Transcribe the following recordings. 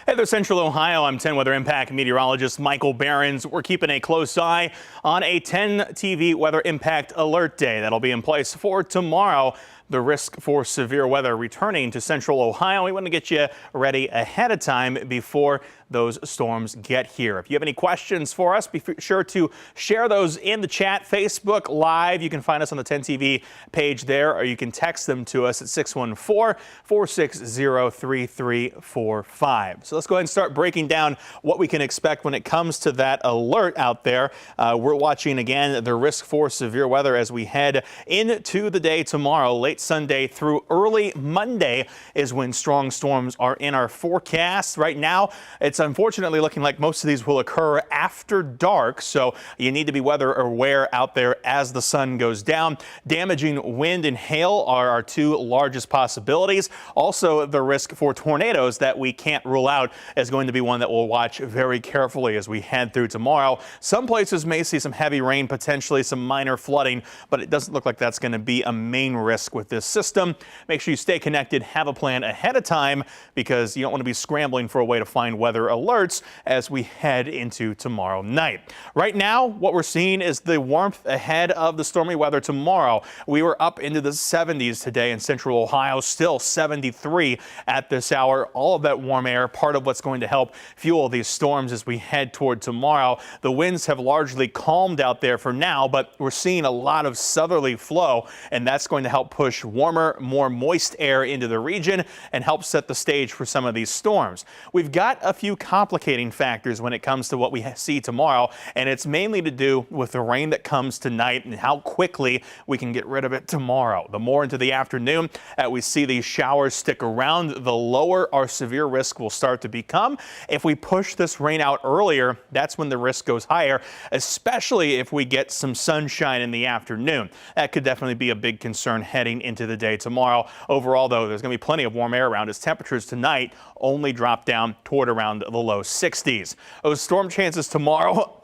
Hey there, Central Ohio. I'm 10 Weather Impact meteorologist Michael Behrens. We're keeping a close eye on a 10 TV weather impact alert day that'll be in place for tomorrow. The risk for severe weather returning to Central Ohio. We want to get you ready ahead of time before those storms get here. If you have any questions for us, be sure to share those in the chat, Facebook Live. You can find us on the 10 TV page there, or you can text them to us at 614-460-3345. So let's go ahead and start breaking down what we can expect when it comes to that alert out there. We're watching again the risk for severe weather as we head into the day tomorrow. Late Sunday through early Monday is when strong storms are in our forecast. Right now, it's unfortunately looking like most of these will occur after dark, so you need to be weather aware out there as the sun goes down. Damaging wind and hail are our two largest possibilities. Also, the risk for tornadoes that we can't rule out is going to be one that we'll watch very carefully as we head through tomorrow. Some places may see some heavy rain, potentially some minor flooding, but it doesn't look like that's going to be a main risk with this system. Make sure you stay connected, have a plan ahead of time, because you don't want to be scrambling for a way to find weather alerts as we head into tomorrow night. Right now, what we're seeing is the warmth ahead of the stormy weather tomorrow. We were up into the 70s today in Central Ohio, still 73 at this hour. All of that warm air, part of what's going to help fuel these storms as we head toward tomorrow. The winds have largely calmed out there for now, but we're seeing a lot of southerly flow, and that's going to help push warmer, more moist air into the region and help set the stage for some of these storms. We've got a few complicating factors when it comes to what we see tomorrow, and it's mainly to do with the rain that comes tonight and how quickly we can get rid of it tomorrow. The more into the afternoon we see these showers stick around, the lower our severe risk will start to become. If we push this rain out earlier, that's when the risk goes higher, especially if we get some sunshine in the afternoon. That could definitely be a big concern heading into the day tomorrow. Overall, though, there's going to be plenty of warm air around as temperatures tonight only drop down toward around the low 60s. Those storm chances tomorrow,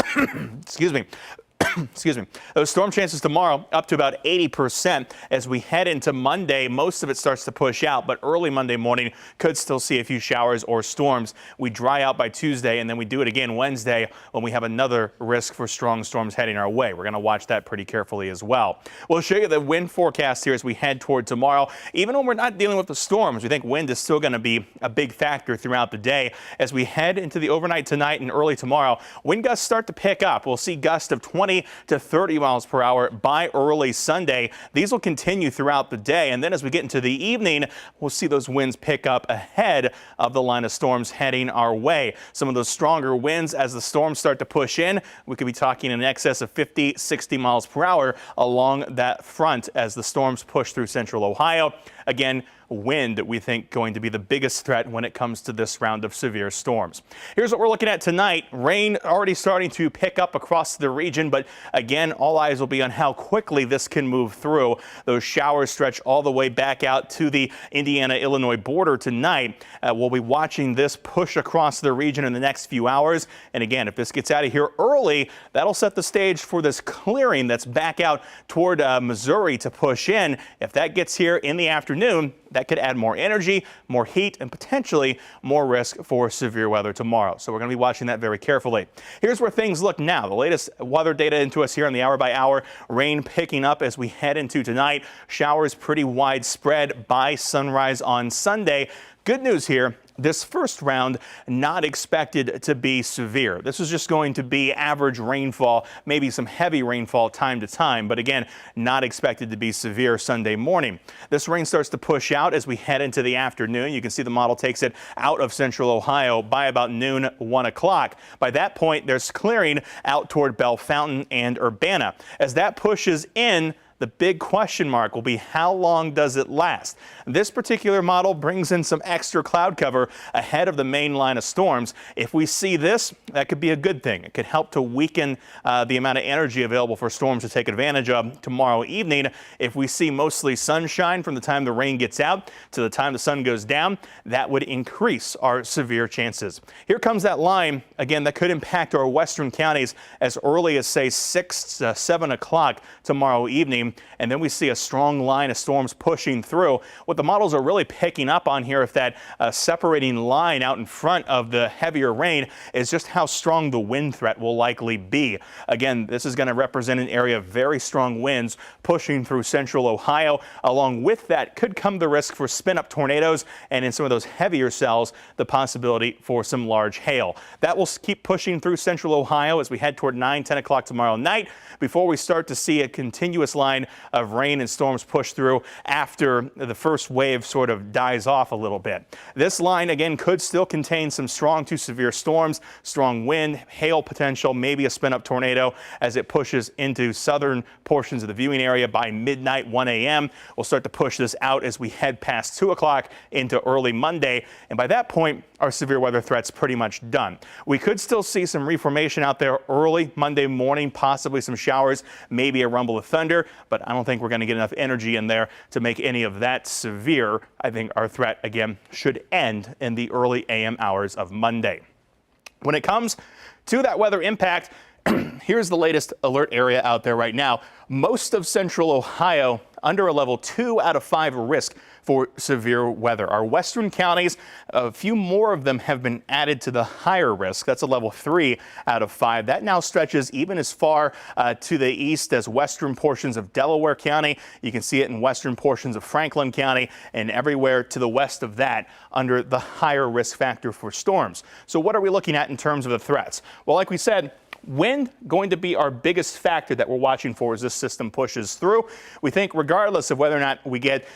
excuse me. Excuse me. Those storm chances tomorrow up to about 80%. As we head into Monday, most of it starts to push out, but early Monday morning could still see a few showers or storms. We dry out by Tuesday, and then we do it again Wednesday when we have another risk for strong storms heading our way. We're going to watch that pretty carefully as well. We'll show you the wind forecast here as we head toward tomorrow. Even when we're not dealing with the storms, we think wind is still going to be a big factor throughout the day. As we head into the overnight tonight and early tomorrow, wind gusts start to pick up. We'll see gusts of 20 to 30 miles per hour by early Sunday. These will continue throughout the day, and then as we get into the evening, we'll see those winds pick up ahead of the line of storms heading our way. Some of those stronger winds as the storms start to push in. We could be talking in excess of 50, 60 miles per hour along that front as the storms push through central Ohio. Again, wind we think going to be the biggest threat when it comes to this round of severe storms. Here's what we're looking at tonight. Rain already starting to pick up across the region, but again, all eyes will be on how quickly this can move through. Those showers stretch all the way back out to the Indiana-Illinois border tonight. We'll be watching this push across the region in the next few hours. And again, if this gets out of here early, that'll set the stage for this clearing that's back out toward Missouri to push in. If that gets here in the afternoon, that could add more energy, more heat, and potentially more risk for severe weather tomorrow. So we're going to be watching that very carefully. Here's where things look now. The latest weather data into us here on the hour-by-hour. Rain picking up as we head into tonight. Showers pretty widespread by sunrise on Sunday. Good news here. This first round not expected to be severe. This is just going to be average rainfall, maybe some heavy rainfall time to time, but again, not expected to be severe Sunday morning. This rain starts to push out as we head into the afternoon. You can see the model takes it out of central Ohio by about noon, 1 o'clock. By that point, there's clearing out toward Bell Fountain and Urbana. As that pushes in, the big question mark will be how long does it last? This particular model brings in some extra cloud cover ahead of the main line of storms. If we see this, that could be a good thing. It could help to weaken the amount of energy available for storms to take advantage of tomorrow evening. If we see mostly sunshine from the time the rain gets out to the time the sun goes down, that would increase our severe chances. Here comes that line. Again, that could impact our western counties as early as, say, 6 to 7 o'clock tomorrow evening. And then we see a strong line of storms pushing through. What the models are really picking up on here, if that separating line out in front of the heavier rain, is just how strong the wind threat will likely be. Again, this is going to represent an area of very strong winds pushing through central Ohio. Along with that could come the risk for spin-up tornadoes, and in some of those heavier cells, the possibility for some large hail. That will keep pushing through central Ohio as we head toward 9, 10 o'clock tomorrow night before we start to see a continuous line of rain and storms push through after the first wave sort of dies off a little bit. This line, again, could still contain some strong to severe storms, strong wind, hail potential, maybe a spin-up tornado as it pushes into southern portions of the viewing area by midnight, 1 a.m. We'll start to push this out as we head past 2 o'clock into early Monday. And by that point, our severe weather threat's pretty much done. We could still see some reformation out there early Monday morning, possibly some showers, maybe a rumble of thunder, but I don't think we're going to get enough energy in there to make any of that severe. I think our threat, again, should end in the early AM hours of Monday. When it comes to that weather impact, here's the latest alert area out there right now. Most of central Ohio under a level 2 out of 5 risk for severe weather. Our western counties, a few more of them have been added to the higher risk. That's a level 3 out of 5. That now stretches even as far to the east as western portions of Delaware County. You can see it in western portions of Franklin County and everywhere to the west of that under the higher risk factor for storms. So what are we looking at in terms of the threats? Well, like we said, wind going to be our biggest factor that we're watching for as this system pushes through. We think regardless of whether or not we get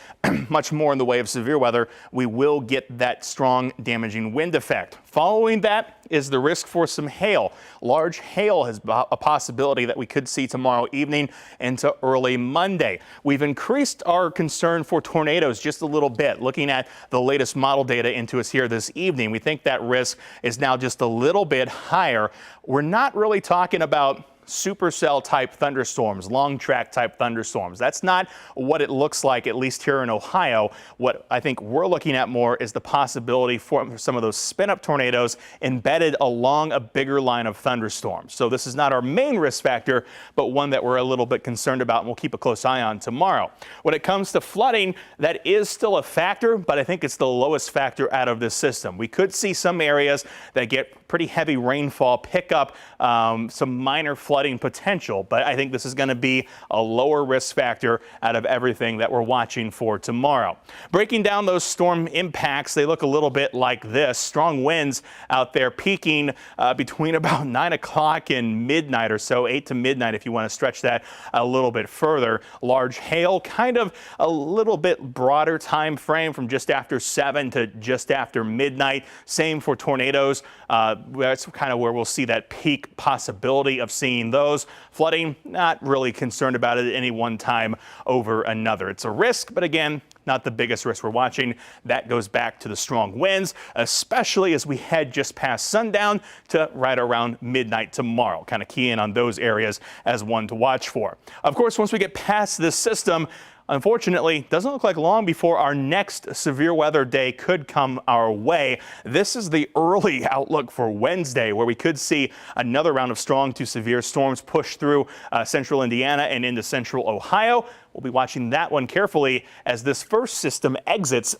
much more in the way of severe weather, we will get that strong damaging wind effect. Following that is the risk for some hail. Large hail is a possibility that we could see tomorrow evening into early Monday. We've increased our concern for tornadoes just a little bit. Looking at the latest model data into us here this evening, we think that risk is now just a little bit higher. We're not really talking about supercell type thunderstorms, long track type thunderstorms. That's not what it looks like, at least here in Ohio. What I think we're looking at more is the possibility for some of those spin up tornadoes embedded along a bigger line of thunderstorms. So this is not our main risk factor, but one that we're a little bit concerned about and we'll keep a close eye on tomorrow. When it comes to flooding, that is still a factor, but I think it's the lowest factor out of this system. We could see some areas that get pretty heavy rainfall pick up some minor flooding potential, but I think this is going to be a lower risk factor out of everything that we're watching for tomorrow. Breaking down those storm impacts, they look a little bit like this. Strong winds out there peaking between about 9 o'clock and midnight or so, 8 to midnight if you want to stretch that a little bit further. Large hail, kind of a little bit broader time frame from just after 7 to just after midnight. Same for tornadoes. That's kind of where we'll see that peak possibility of seeing those. Flooding, not really concerned about it at any one time over another. It's a risk, but again, not the biggest risk we're watching. That goes back to the strong winds, especially as we head just past sundown to right around midnight tomorrow. Kind of key in on those areas as one to watch for. Of course, once we get past this system, unfortunately, doesn't look like long before our next severe weather day could come our way. This is the early outlook for Wednesday, where we could see another round of strong to severe storms push through central Indiana and into central Ohio. We'll be watching that one carefully as this first system exits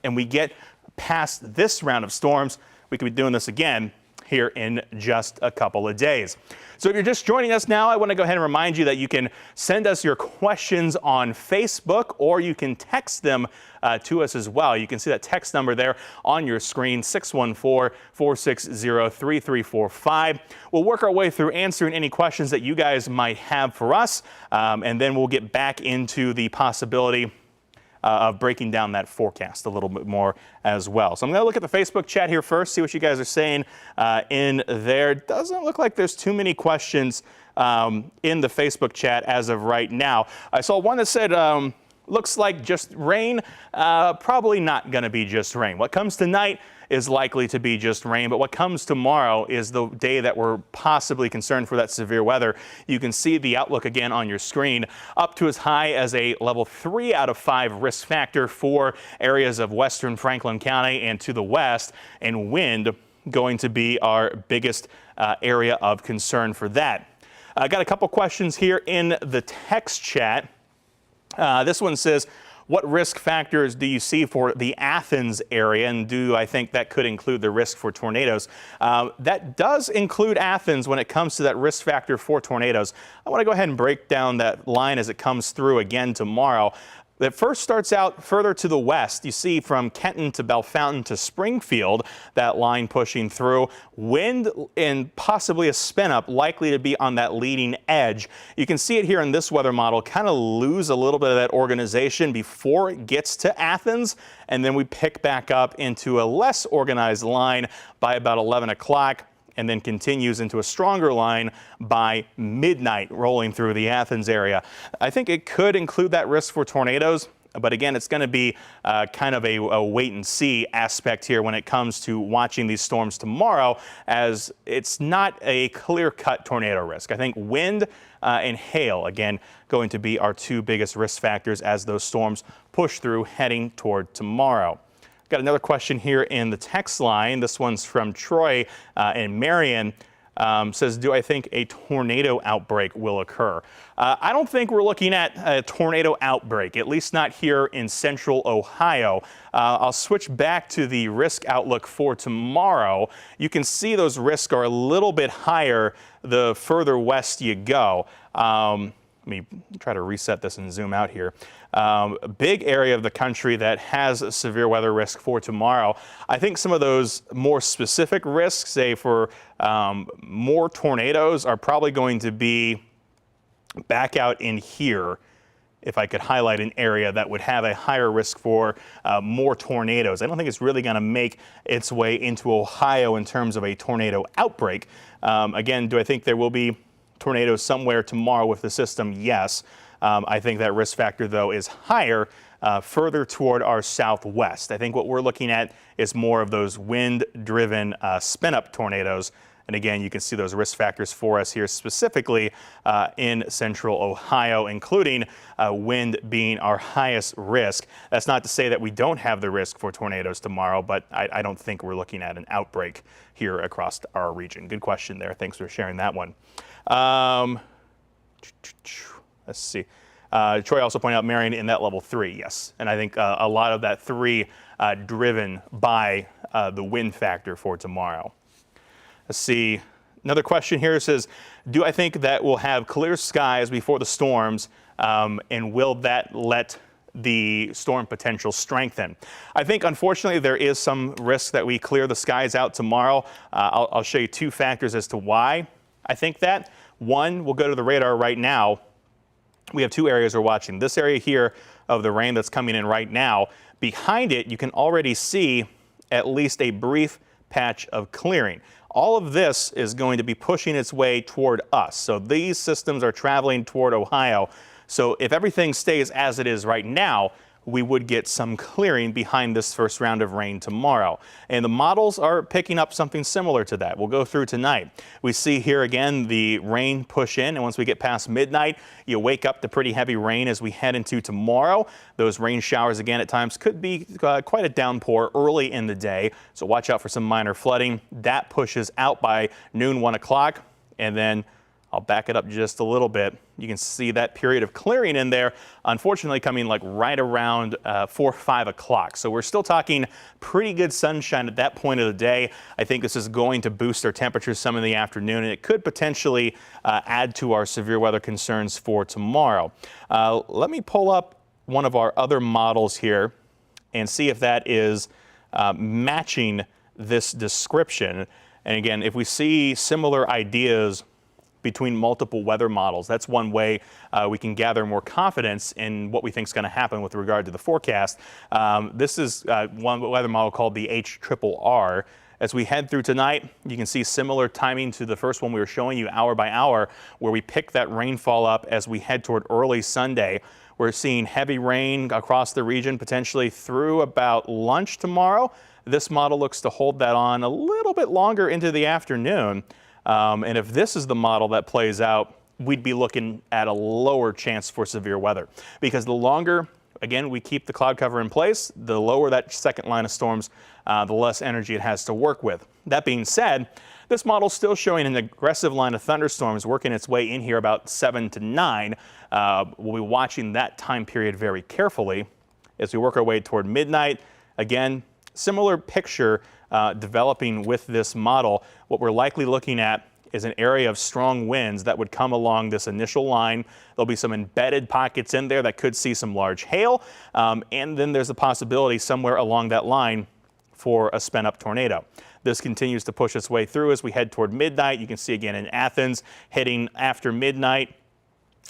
and we get past this round of storms. We could be doing this again here in just a couple of days. So if you're just joining us now, I want to go ahead and remind you that you can send us your questions on Facebook or you can text them to us as well. You can see that text number there on your screen, 614-460-3345. We'll work our way through answering any questions that you guys might have for us, and then we'll get back into the possibility of breaking down that forecast a little bit more as well. So I'm going to look at the Facebook chat here first, see what you guys are saying in there. Doesn't look like there's too many questions in the Facebook chat as of right now. I saw one that said, looks like just rain. Probably not going to be just rain. What comes tonight is likely to be just rain, but what comes tomorrow is the day that we're possibly concerned for that severe weather. You can see the outlook again on your screen, up to as high as a level 3 out of 5 risk factor for areas of western Franklin County and to the west, and wind going to be our biggest area of concern for that. I got a couple questions here in the text chat. This one says, what risk factors do you see for the Athens area, and do I think that could include the risk for tornadoes? That does include Athens when it comes to that risk factor for tornadoes. I want to go ahead and break down that line as it comes through again tomorrow. That first starts out further to the west. You see from Kenton to Bellefontaine to Springfield, that line pushing through. Wind and possibly a spin up likely to be on that leading edge. You can see it here in this weather model, kind of lose a little bit of that organization before it gets to Athens, and then we pick back up into a less organized line by about 11 o'clock. And then continues into a stronger line by midnight, rolling through the Athens area. I think it could include that risk for tornadoes, but again, it's going to be kind of a wait and see aspect here when it comes to watching these storms tomorrow, as it's not a clear-cut tornado risk. I think wind and hail, again, going to be our two biggest risk factors as those storms push through heading toward tomorrow. Got another question here in the text line. This one's from Troy and Marion. Says, do I think a tornado outbreak will occur? I don't think we're looking at a tornado outbreak, at least not here in central Ohio. I'll switch back to the risk outlook for tomorrow. You can see those risks are a little bit higher the further west you go. Let me try to reset this and zoom out here. A big area of the country that has a severe weather risk for tomorrow. I think some of those more specific risks, say for more tornadoes, are probably going to be back out in here. If I could highlight an area that would have a higher risk for more tornadoes. I don't think it's really going to make its way into Ohio in terms of a tornado outbreak. Again, do I think there will be tornadoes somewhere tomorrow with the system? Yes. I think that risk factor, though, is higher further toward our southwest. I think what we're looking at is more of those wind-driven spin-up tornadoes And again, you can see those risk factors for us here, specifically in central Ohio, including wind being our highest risk. That's not to say that we don't have the risk for tornadoes tomorrow, but I don't think we're looking at an outbreak here across our region. Good question there. Thanks for sharing that one. Let's see. Troy also pointed out Marion in that level 3, yes. And I think a lot of that 3 driven by the wind factor for tomorrow. Let's see. Another question here says, do I think that we'll have clear skies before the storms, and will that let the storm potential strengthen? I think, unfortunately, there is some risk that we clear the skies out tomorrow. I'll show you 2 factors as to why I think that. One, we'll go to the radar right now. We have 2 areas we're watching. This area here of the rain that's coming in right now. Behind it, you can already see at least a brief patch of clearing. All of this is going to be pushing its way toward us. So these systems are traveling toward Ohio. So if everything stays as it is right now, we would get some clearing behind this first round of rain tomorrow. And the models are picking up something similar to that. We'll go through tonight. We see here again the rain push in, and once we get past midnight, you wake up to pretty heavy rain as we head into tomorrow. Those rain showers again at times could be quite a downpour early in the day, so watch out for some minor flooding. That pushes out by noon, 1 o'clock, and then I'll back it up just a little bit. You can see that period of clearing in there, unfortunately coming like right around 4 or 5 o'clock. So we're still talking pretty good sunshine at that point of the day. I think this is going to boost our temperatures some in the afternoon, and it could potentially add to our severe weather concerns for tomorrow. Let me pull up one of our other models here and see if that is matching this description. And again, if we see similar ideas between multiple weather models, that's one way we can gather more confidence in what we think is going to happen with regard to the forecast. This is one weather model called the HRRR. As we head through tonight, you can see similar timing to the first one we were showing you hour by hour, where we pick that rainfall up as we head toward early Sunday. We're seeing heavy rain across the region potentially through about lunch tomorrow. This model looks to hold that on a little bit longer into the afternoon. And if this is the model that plays out, we'd be looking at a lower chance for severe weather, because the longer, again, we keep the cloud cover in place, the lower that second line of storms, the less energy it has to work with. That being said, this model is still showing an aggressive line of thunderstorms working its way in here about 7 to 9. We'll be watching that time period very carefully as we work our way toward midnight. Again, similar picture developing with this model. What we're likely looking at is an area of strong winds that would come along this initial line. There'll be some embedded pockets in there that could see some large hail, and then there's a possibility somewhere along that line for a spin-up tornado. This continues to push its way through as we head toward midnight. You can see again in Athens heading after midnight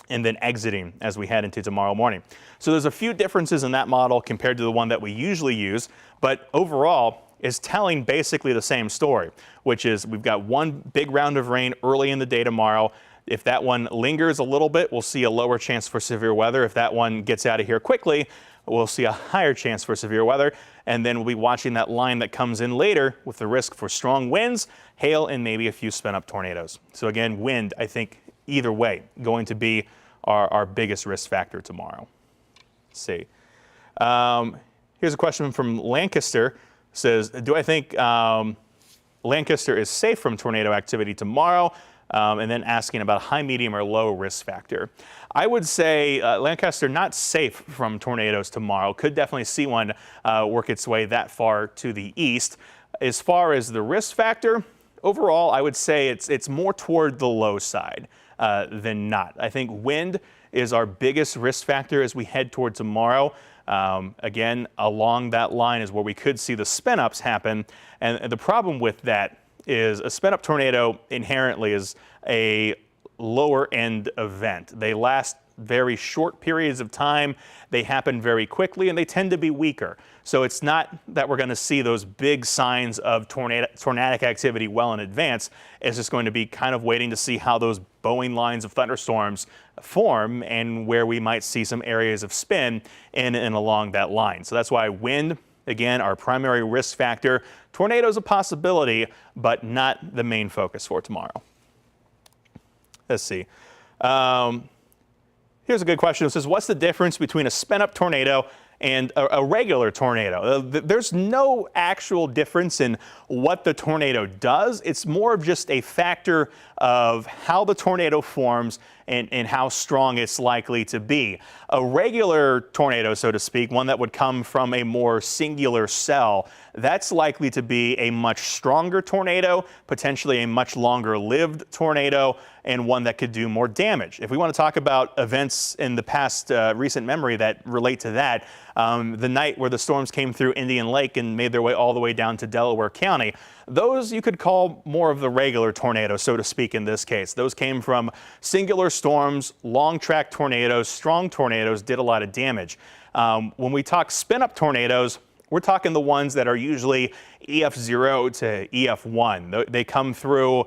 and then exiting as we head into tomorrow morning. So there's a few differences in that model compared to the one that we usually use, but overall is telling basically the same story, which is we've got one big round of rain early in the day tomorrow. If that one lingers a little bit, we'll see a lower chance for severe weather. If that one gets out of here quickly, we'll see a higher chance for severe weather. And then we'll be watching that line that comes in later with the risk for strong winds, hail, and maybe a few spin-up tornadoes. So again, wind, I think, either way, going to be our biggest risk factor tomorrow. Let's see. Here's a question from Lancaster. Says, do I think Lancaster is safe from tornado activity tomorrow? And then asking about high, medium, or low risk factor. I would say Lancaster not safe from tornadoes tomorrow. Could definitely see one work its way that far to the east. As far as the risk factor, overall, I would say it's more toward the low side than not. I think wind is our biggest risk factor as we head toward tomorrow. Again, along that line is where we could see the spin-ups happen. And the problem with that is a spin-up tornado inherently is a lower end event. They last very short periods of time. They happen very quickly, and they tend to be weaker. So it's not that we're going to see those big signs of tornadic activity well in advance. It's just going to be kind of waiting to see how those bowing lines of thunderstorms form and where we might see some areas of spin in and along that line. So that's why wind again, our primary risk factor. Tornadoes a possibility, but not the main focus for tomorrow. Let's see. Here's a good question. It says, what's the difference between a spin-up tornado and a regular tornado? There's no actual difference in what the tornado does. It's more of just a factor of how the tornado forms and how strong it's likely to be. A regular tornado, so to speak, one that would come from a more singular cell, that's likely to be a much stronger tornado, potentially a much longer lived tornado, and one that could do more damage. If we want to talk about events in the past recent memory that relate to that, the night where the storms came through Indian Lake and made their way all the way down to Delaware County, those you could call more of the regular tornado, so to speak, in this case. Those came from singular storms, long track tornadoes, strong tornadoes, did a lot of damage. When we talk spin-up tornadoes, we're talking the ones that are usually EF0 to EF1. They come through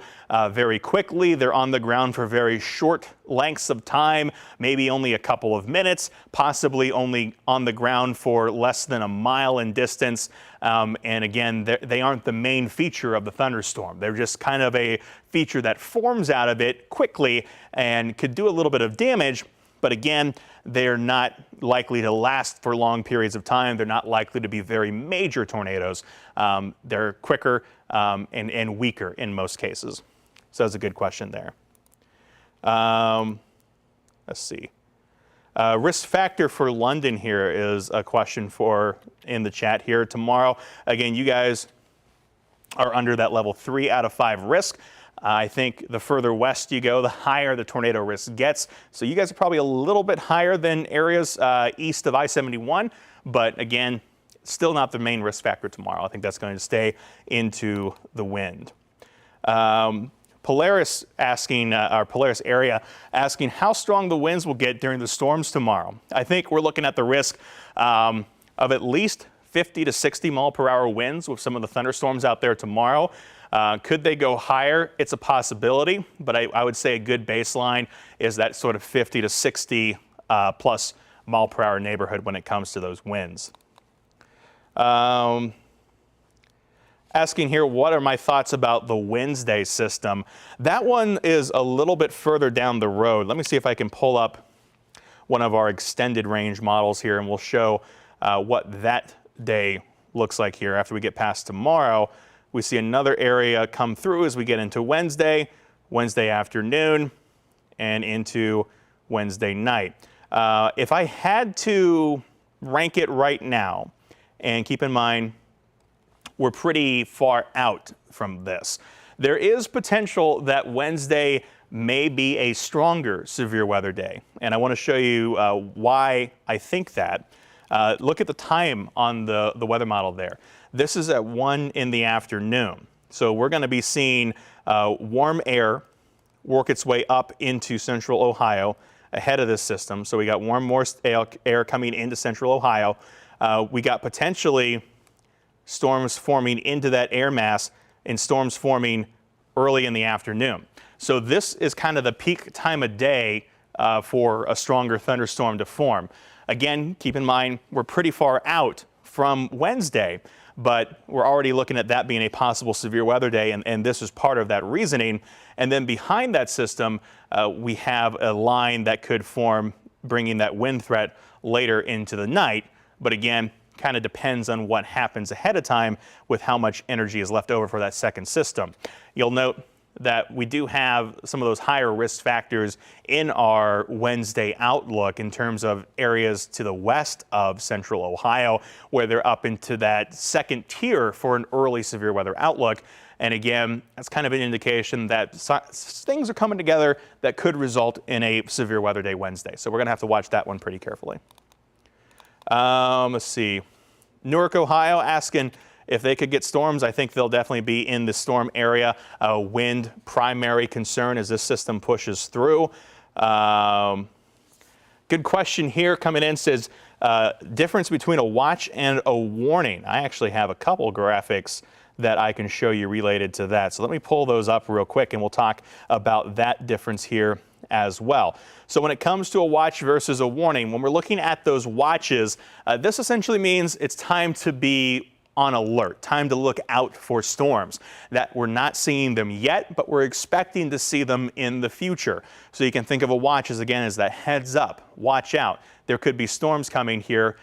very quickly. They're on the ground for very short lengths of time, maybe only a couple of minutes, possibly only on the ground for less than a mile in distance. And again, they aren't the main feature of the thunderstorm. They're just kind of a feature that forms out of it quickly and could do a little bit of damage. But again, they're not likely to last for long periods of time. They're not likely to be very major tornadoes. They're quicker and weaker in most cases. So that's a good question there. Let's see. Risk factor for London here is a question in the chat here. Tomorrow, again, you guys are under that level 3 out of 5 risk. I think the further west you go, the higher the tornado risk gets. So you guys are probably a little bit higher than areas east of I-71, but again, still not the main risk factor tomorrow. I think that's going to stay into the wind. Polaris asking, our Polaris area asking how strong the winds will get during the storms tomorrow. I think we're looking at the risk of at least 50 to 60 mile per hour winds with some of the thunderstorms out there tomorrow. Could they go higher? It's a possibility, but I would say a good baseline is that sort of 50 to 60 plus mile per hour neighborhood when it comes to those winds. Asking here, what are my thoughts about the Wednesday system? That one is a little bit further down the road. Let me see if I can pull up one of our extended range models here, and we'll show what that day looks like here. After we get past tomorrow, we see another area come through as we get into Wednesday, Wednesday afternoon, and into Wednesday night. If I had to rank it right now, and keep in mind, we're pretty far out from this. There is potential that Wednesday may be a stronger severe weather day, and I want to show you why I think that. Look at the time on the weather model there. This is at 1 in the afternoon. So we're going to be seeing warm air work its way up into central Ohio ahead of this system. So we got warm, moist air coming into central Ohio. We got potentially storms forming into that air mass and storms forming early in the afternoon. So this is kind of the peak time of day for a stronger thunderstorm to form. Again, keep in mind, we're pretty far out from Wednesday, but we're already looking at that being a possible severe weather day, and this is part of that reasoning. And then behind that system, we have a line that could form, bringing that wind threat later into the night. But again, kind of depends on what happens ahead of time with how much energy is left over for that second system. You'll note that we do have some of those higher risk factors in our Wednesday outlook in terms of areas to the west of central Ohio, where they're up into that second tier for an early severe weather outlook. And again, that's kind of an indication that things are coming together that could result in a severe weather day Wednesday. So we're going to have to watch that one pretty carefully. Let's see. Newark, Ohio asking if they could get storms. I think they'll definitely be in the storm area. Wind primary concern as this system pushes through. Good question here coming in, says difference between a watch and a warning. I actually have a couple graphics that I can show you related to that. So let me pull those up real quick and we'll talk about that difference here as well. So when it comes to a watch versus a warning, when we're looking at those watches, this essentially means it's time to be on alert, time to look out for storms. That we're not seeing them yet, but we're expecting to see them in the future. So you can think of a watch as, again, as that heads up, watch out. There could be storms coming here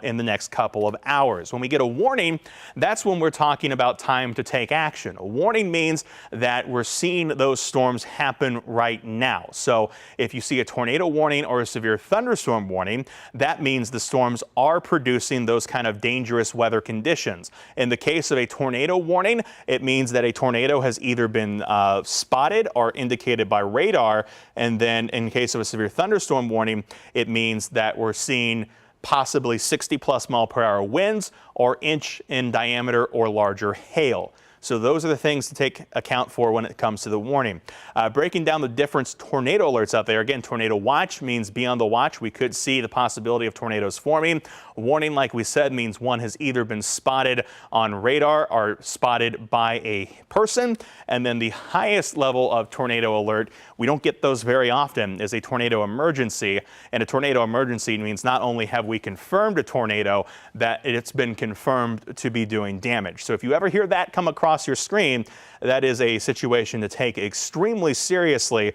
in the next couple of hours. When we get a warning, that's when we're talking about time to take action. A warning means that we're seeing those storms happen right now. So if you see a tornado warning or a severe thunderstorm warning, that means the storms are producing those kind of dangerous weather conditions. In the case of a tornado warning, it means that a tornado has either been spotted or indicated by radar. And then in case of a severe thunderstorm warning, it means that we're seeing possibly 60+ mile/hour winds or inch in diameter or larger hail. So those are the things to take account for when it comes to the warning. Breaking down the different tornado alerts out there. Again, tornado watch means be on the watch. We could see the possibility of tornadoes forming. Warning, like we said, means one has either been spotted on radar or spotted by a person. And then the highest level of tornado alert, we don't get those very often, is a tornado emergency. And a tornado emergency means not only have we confirmed a tornado, that it's been confirmed to be doing damage. So if you ever hear that come across your screen, that is a situation to take extremely seriously.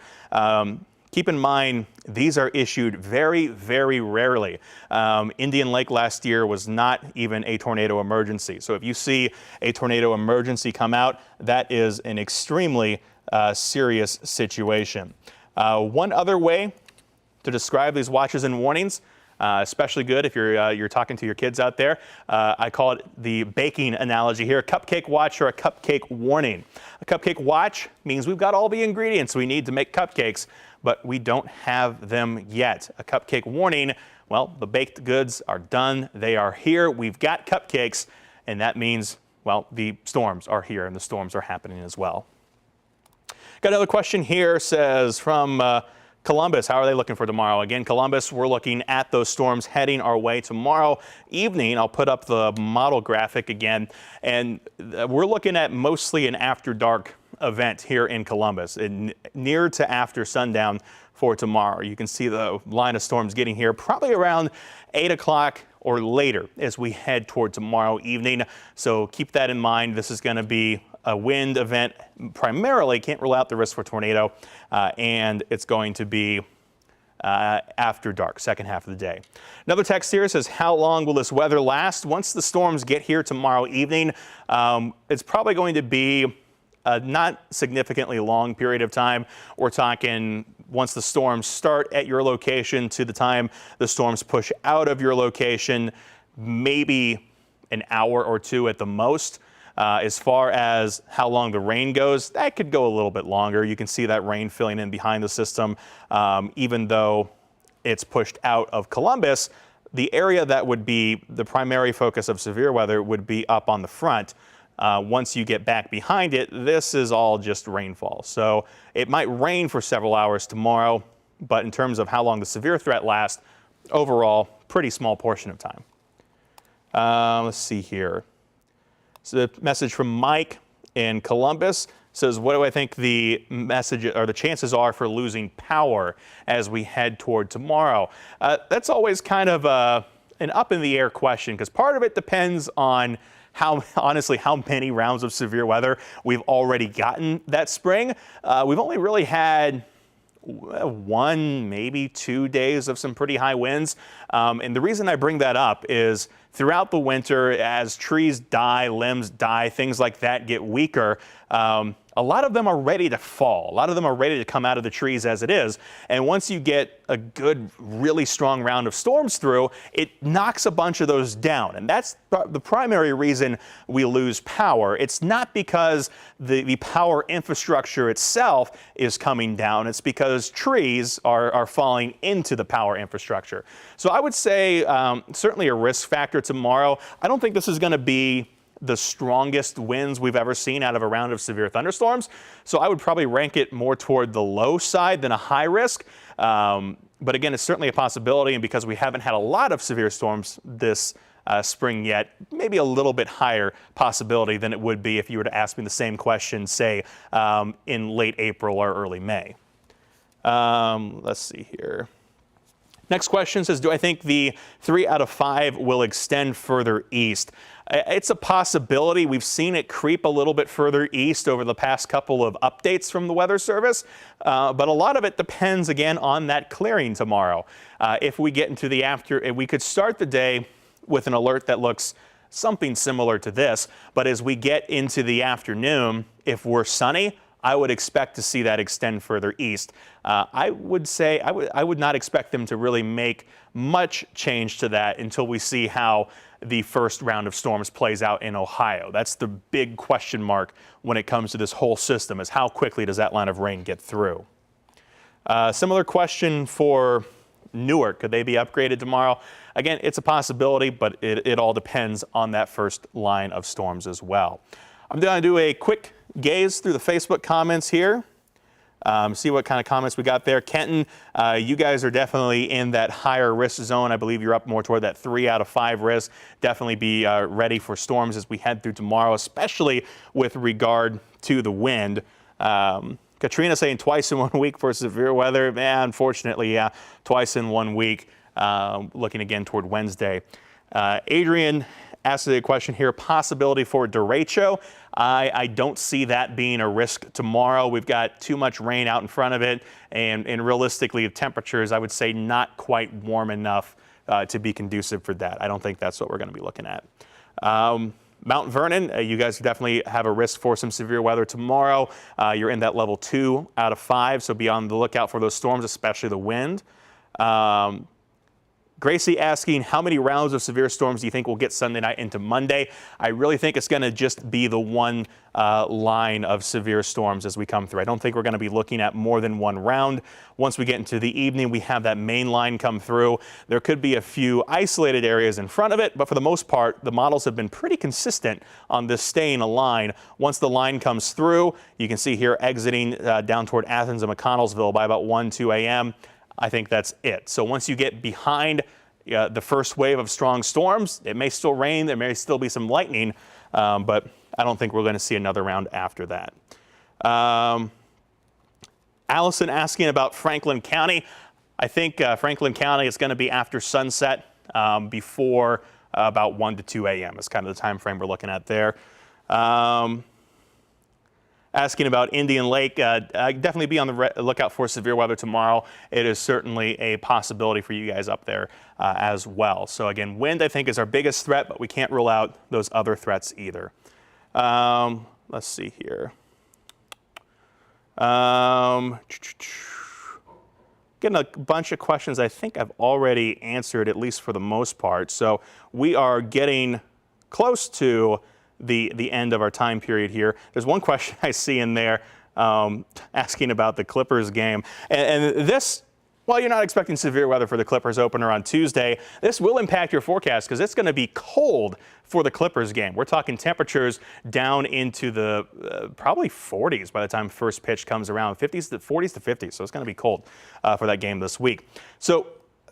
Keep in mind, these are issued very, very rarely. Indian Lake last year was not even a tornado emergency. So if you see a tornado emergency come out, that is an extremely serious situation. One other way to describe these watches and warnings, especially good if you're talking to your kids out there. I call it the baking analogy here, a cupcake watch or a cupcake warning. A cupcake watch means we've got all the ingredients we need to make cupcakes, but we don't have them yet. A cupcake warning, well, the baked goods are done. They are here. We've got cupcakes, and that means, well, the storms are here and the storms are happening as well. Got another question here, says from Columbus, how are they looking for tomorrow? Again, Columbus, we're looking at those storms heading our way tomorrow evening. I'll put up the model graphic again, and we're looking at mostly an after dark event here in Columbus, near to after sundown for tomorrow. You can see the line of storms getting here probably around 8 o'clock or later as we head toward tomorrow evening. So keep that in mind. This is going to be a wind event primarily, can't rule out the risk for tornado, and it's going to be after dark, second half of the day. Another text here says, how long will this weather last? Once the storms get here tomorrow evening, it's probably going to be a not significantly long period of time. We're talking once the storms start at your location to the time the storms push out of your location, maybe an hour or two at the most. As far as how long the rain goes, that could go a little bit longer. You can see that rain filling in behind the system. Even though it's pushed out of Columbus, the area that would be the primary focus of severe weather would be up on the front. Once you get back behind it, this is all just rainfall. So it might rain for several hours tomorrow, but in terms of how long the severe threat lasts, overall, pretty small portion of time. Let's see here. So the message from Mike in Columbus says, what do I think the message or the chances are for losing power as we head toward tomorrow? That's always kind of an up in the air question, because part of it depends on honestly, how many rounds of severe weather we've already gotten that spring. We've only really had 1, maybe 2 days of some pretty high winds. And the reason I bring that up is throughout the winter, as trees die, limbs die, things like that get weaker, a lot of them are ready to fall. A lot of them are ready to come out of the trees as it is. And once you get a good, really strong round of storms through, it knocks a bunch of those down. And that's the primary reason we lose power. It's not because the power infrastructure itself is coming down. It's because trees are falling into the power infrastructure. So I would say certainly a risk factor tomorrow. I don't think this is going to be the strongest winds we've ever seen out of a round of severe thunderstorms. So I would probably rank it more toward the low side than a high risk. But again, it's certainly a possibility. And because we haven't had a lot of severe storms this spring yet. Maybe a little bit higher possibility than it would be if you were to ask me the same question, say, in late April or early May. Let's see here. Next question says, do I think the 3 out of 5 will extend further east? It's a possibility. We've seen it creep a little bit further east over the past couple of updates from the Weather Service, but a lot of it depends again on that clearing tomorrow. If we get into the if we could start the day with an alert that looks something similar to this, but as we get into the afternoon, if we're sunny, I would expect to see that extend further east. I would say I would not expect them to really make much change to that until we see how the first round of storms plays out in Ohio. That's the big question mark when it comes to this whole system, is how quickly does that line of rain get through. Similar question for Newark. Could they be upgraded tomorrow? Again, it's a possibility, but it all depends on that first line of storms as well. I'm going to do a quick gaze through the Facebook comments here. See what kind of comments we got there. Kenton, you guys are definitely in that higher risk zone. I believe you're up more toward that 3 out of 5 risk. Definitely be ready for storms as we head through tomorrow, especially with regard to the wind. Katrina saying twice in 1 week for severe weather. Man, unfortunately, yeah, twice in 1 week. Looking again toward Wednesday. Adrian asked a question here, possibility for derecho. I don't see that being a risk tomorrow. We've got too much rain out in front of it, and realistically, the temperatures, I would say, not quite warm enough to be conducive for that. I don't think that's what we're going to be looking at. Mount Vernon, you guys definitely have a risk for some severe weather tomorrow. You're in that level 2 out of 5, so be on the lookout for those storms, especially the wind. Gracie asking, how many rounds of severe storms do you think we'll get Sunday night into Monday? I really think it's going to just be the one line of severe storms as we come through. I don't think we're going to be looking at more than one round. Once we get into the evening, we have that main line come through. There could be a few isolated areas in front of it, but for the most part, the models have been pretty consistent on this staying a line. Once the line comes through, you can see here exiting down toward Athens and McConnellsville by about 1, 2 a.m. I think that's it. So once you get behind the first wave of strong storms, it may still rain, there may still be some lightning, but I don't think we're going to see another round after that. Allison asking about Franklin County. I think Franklin County is going to be after sunset before about 1 to 2 a.m. is kind of the time frame we're looking at there. Asking about Indian Lake, definitely be on the lookout for severe weather tomorrow. It is certainly a possibility for you guys up there as well. So again, wind I think is our biggest threat, but we can't rule out those other threats either. Let's see here. Getting a bunch of questions I think I've already answered, at least for the most part. So we are getting close to the end of our time period here. There's one question I see in there asking about the Clippers game. And this, while you're not expecting severe weather for the Clippers opener on Tuesday, this will impact your forecast because it's going to be cold for the Clippers game. We're talking temperatures down into the probably 40s by the time first pitch comes around, 40s to 50s. So it's going to be cold for that game this week. So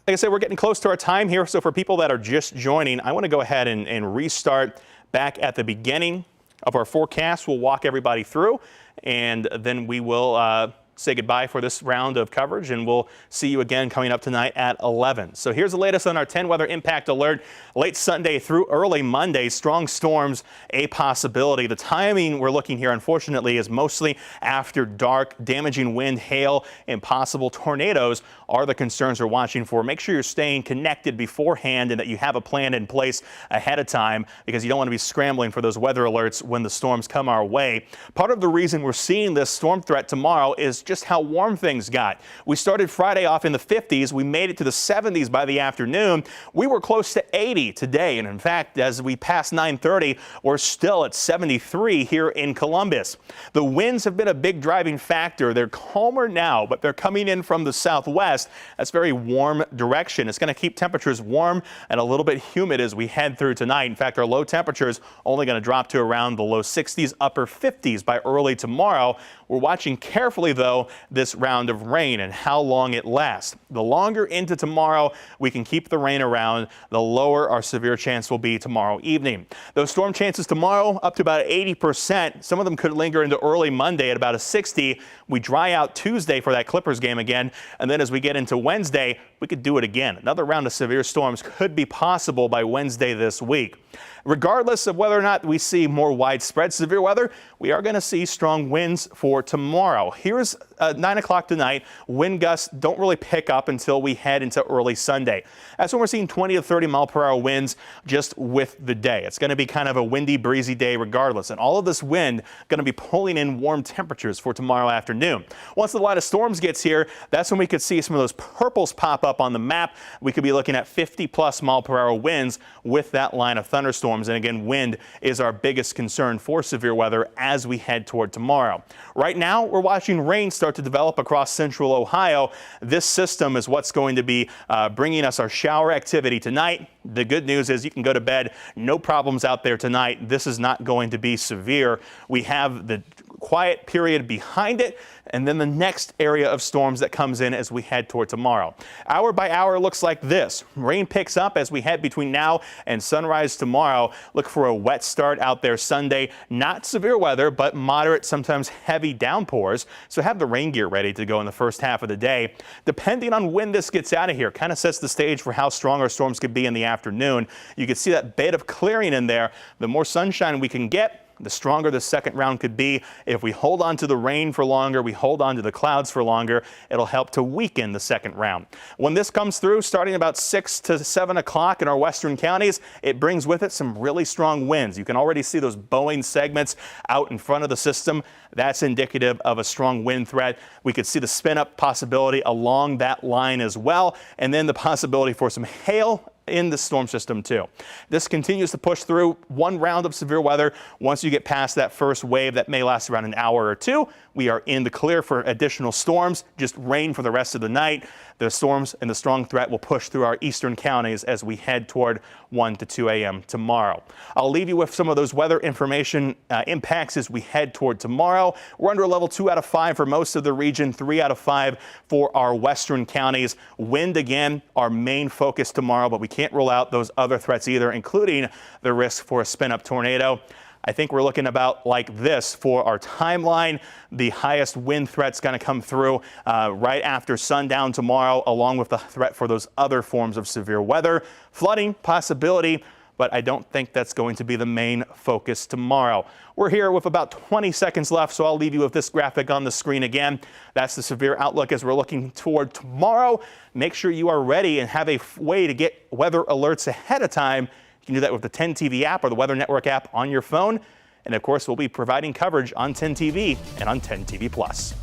like I said, we're getting close to our time here. So for people that are just joining, I want to go ahead and restart back at the beginning of our forecast. We'll walk everybody through, and then we will say goodbye for this round of coverage, and we'll see you again coming up tonight at 11. So here's the latest on our 10 weather impact alert. Late Sunday through early Monday, strong storms a possibility. The timing we're looking here, unfortunately, is mostly after dark. Damaging wind, hail, and possible tornadoes are the concerns we're watching for. Make sure you're staying connected beforehand and that you have a plan in place ahead of time, because you don't want to be scrambling for those weather alerts when the storms come our way. Part of the reason we're seeing this storm threat tomorrow is just how warm things got. We started Friday off in the 50s. We made it to the 70s by the afternoon. We were close to 80 today. And in fact, as we pass 9:30, we're still at 73 here in Columbus. The winds have been a big driving factor. They're calmer now, but they're coming in from the southwest. That's very warm direction. It's going to keep temperatures warm and a little bit humid as we head through tonight. In fact, our low temperatures only going to drop to around the low 60s, upper 50s by early tomorrow. We're watching carefully, though, tomorrow this round of rain and how long it lasts. The longer into tomorrow we can keep the rain around, the lower our severe chance will be tomorrow evening. Those storm chances tomorrow up to about 80%. Some of them could linger into early Monday at about a 60. We dry out Tuesday for that Clippers game again, and then as we get into Wednesday, we could do it again. Another round of severe storms could be possible by Wednesday this week. Regardless of whether or not we see more widespread severe weather, we are going to see strong winds for tomorrow. Here's 9 o'clock tonight. Wind gusts don't really pick up until we head into early Sunday. That's when we're seeing 20 to 30 mile per hour winds just with the day. It's going to be kind of a windy, breezy day regardless. And all of this wind going to be pulling in warm temperatures for tomorrow afternoon. Once the line of storms gets here, that's when we could see some of those purples pop up on the map. We could be looking at 50+ mile per hour winds with that line of thunderstorms. And again, wind is our biggest concern for severe weather as we head toward tomorrow. Right now, we're watching rain start to develop across central Ohio. This system is what's going to be bringing us our shower activity tonight. The good news is you can go to bed. No problems out there tonight. This is not going to be severe. We have the quiet period behind it, and then the next area of storms that comes in as we head toward tomorrow. Hour by hour looks like this. Rain picks up as we head between now and sunrise tomorrow. Look for a wet start out there Sunday. Not severe weather, but moderate, sometimes heavy downpours. So have the rain gear ready to go in the first half of the day. Depending on when this gets out of here, kind of sets the stage for how strong our storms could be in the afternoon. You can see that bit of clearing in there. The more sunshine we can get, the stronger the second round could be. If we hold on to the rain for longer, we hold on to the clouds for longer, it'll help to weaken the second round. When this comes through, starting about 6 to 7 o'clock in our western counties, it brings with it some really strong winds. You can already see those bowing segments out in front of the system. That's indicative of a strong wind threat. We could see the spin up possibility along that line as well, and then the possibility for some hail in the storm system too. This continues to push through one round of severe weather. Once you get past that first wave that may last around an hour or two, we are in the clear for additional storms, just rain for the rest of the night. The storms and the strong threat will push through our eastern counties as we head toward 1 to 2 a.m. tomorrow. I'll leave you with some of those weather information impacts as we head toward tomorrow. We're under a level 2 out of 5 for most of the region, 3 out of 5 for our western counties. Wind again, our main focus tomorrow, but we can't rule out those other threats either, including the risk for a spin-up tornado. I think we're looking about like this for our timeline. The highest wind threat's going to come through right after sundown tomorrow, along with the threat for those other forms of severe weather. Flooding possibility, but I don't think that's going to be the main focus tomorrow. We're here with about 20 seconds left, so I'll leave you with this graphic on the screen again. That's the severe outlook as we're looking toward tomorrow. Make sure you are ready and have a way to get weather alerts ahead of time. You can do that with the 10 TV app or the Weather Network app on your phone. And of course, we'll be providing coverage on 10 TV and on 10 TV Plus.